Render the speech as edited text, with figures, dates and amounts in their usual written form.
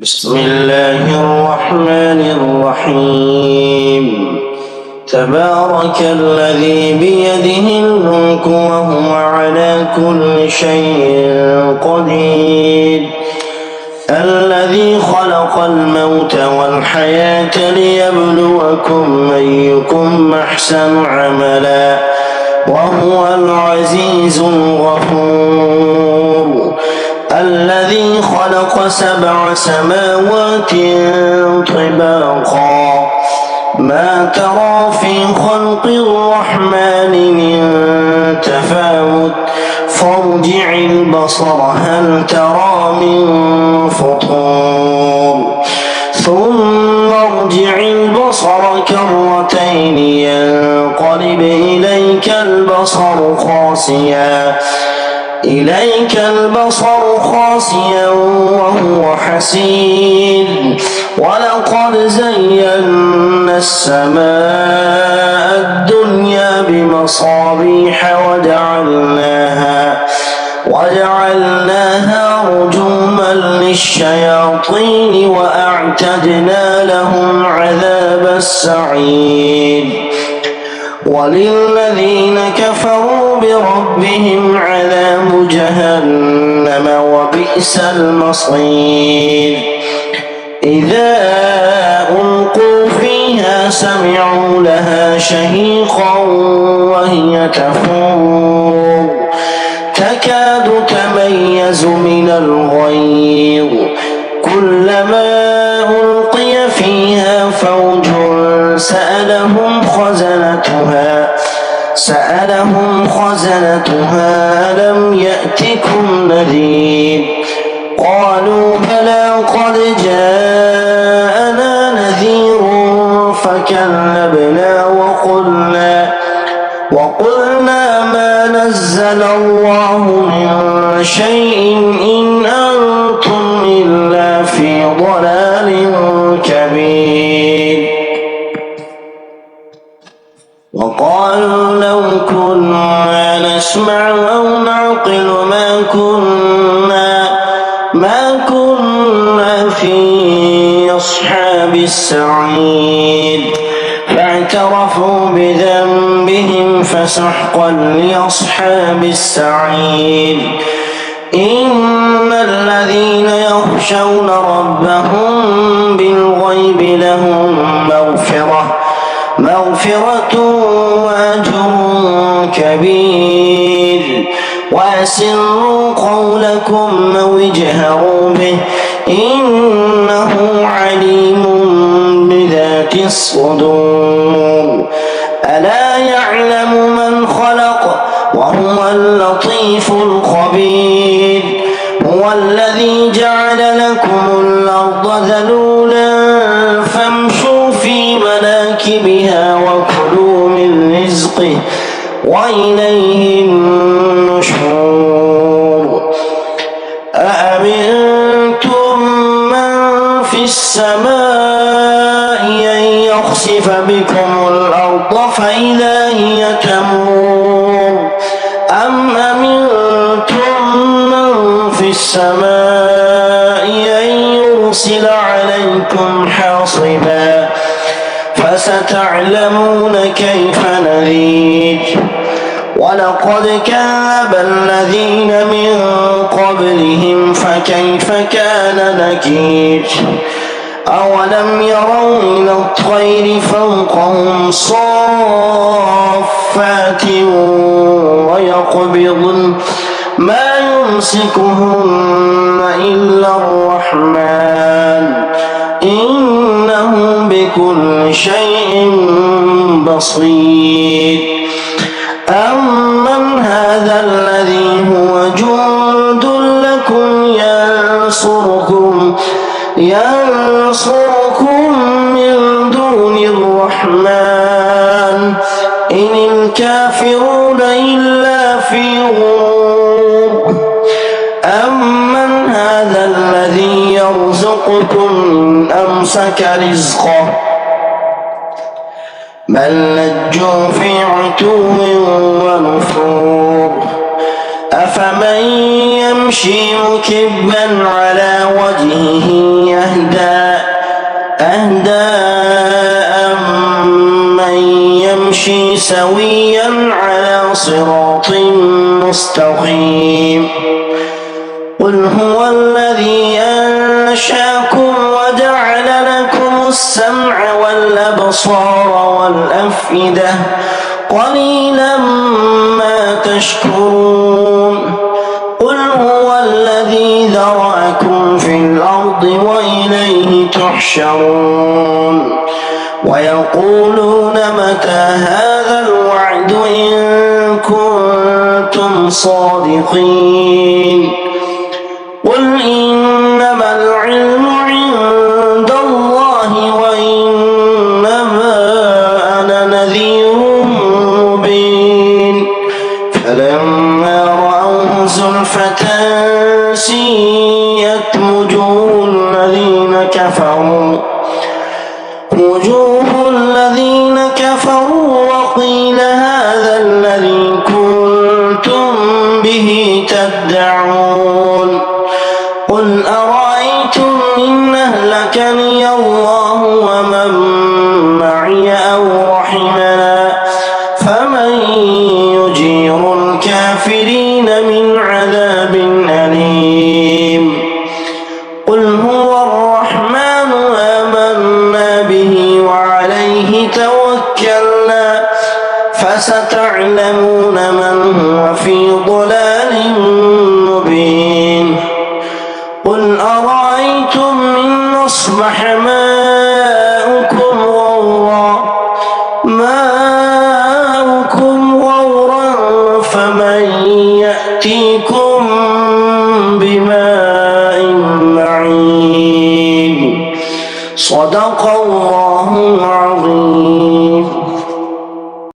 بسم الله الرحمن الرحيم. تبارك الذي بيده الملك وهو على كل شيء قدير، الذي خلق الموت والحياة ليبلوكم أيكم أحسن عملا وهو العزيز الغفور، الذي خلق 7 سماوات طباقا، ما ترى في خلق الرحمن من تفاوت، فارجع البصر هل ترى من فطور، ثم ارجع البصر كرتين ينقلب إليك البصر خاسئا وهو حسير، ولقد زينا السماء الدنيا بمصابيح وجعلناها رجوما للشياطين وأعتدنا لهم عذاب السعير، وللذين كفروا بربهم عذاب جهنم وبئس المصير. إذا ألقوا فيها سمعوا لها شهيقا وهي تفور، تكاد تميز من الغيظ، كلما ألقي فيها فوج سألهم خزنتها ألم يأتكم نذير، قالوا بلى قد جاءنا نذير فكذبنا وقلنا ما نزل الله من شيء إن أنتم إلا في ضلال كبير. وقالوا لو كنا نسمع أو نعقل ما كنا في أصحاب السعير، فاعترفوا بذنبهم فسحقا لأصحاب السعير. إن الذين يخشون ربهم بالغيب لهم مغفرة وأجر كبير، وأسروا قولكم أو اجهروا به إنه عليم بذات الصدور، ألا يعلم من خلق وهو اللطيف الخبير، هو الذي جعل لكم الأرض ذلولا فامشوا في مناكبها وكلوا من رزقه وإليه النشور. أأمنتم من في السماء أن يخسف بكم الأرض فإذا هي تمور، أم أمنتم من في السماء أن يرسل عليكم حاصبا، فستعلمون كيف نذير. ولقد كذب الذين من قبلهم فكيف كان نكير. أولم يروا إلى الطير فوقهم صافات ويقبضن ما يمسكهن إلا الرحمن إنه بكل شيء بصير. أمن هذا الذي هو جند لكم ينصركم من دون الرحمن إن الكافرون إلا في غرور. أمن هذا الذي يرزقكم إن أمسك رزقه بل لجوا في عتو ونفور. أفمن يمشي مكبا على وجهه سويا على صراط مستقيم قل هو الذي أنشأكم وجعل لكم السمع والأبصار والأفئدة قليلا ما تشكرون قل هو الذي ذرأكم في الأرض وإليه تحشرون ويقولون متى هذا الوعد إن كنتم صادقين قل إنما العلم عند الله وإنما أنا نذير مبين فلما رأوه زلفة سيئت وجوه الذين كفروا وقيل هذا الذي كنتم به تدعون قل أرأيتم إن أهلكني الله ومن معي أو رحمنا فمن يجير الكافرين من عذاب أليم قل هو الرحمن آمنا به وعليه توكلنا فستعلمون من هو في ضلال مبين قل أرأيتم إن أصبح ماؤكم غورا فمن يأتيكم بماء معين صدق الله العظيم.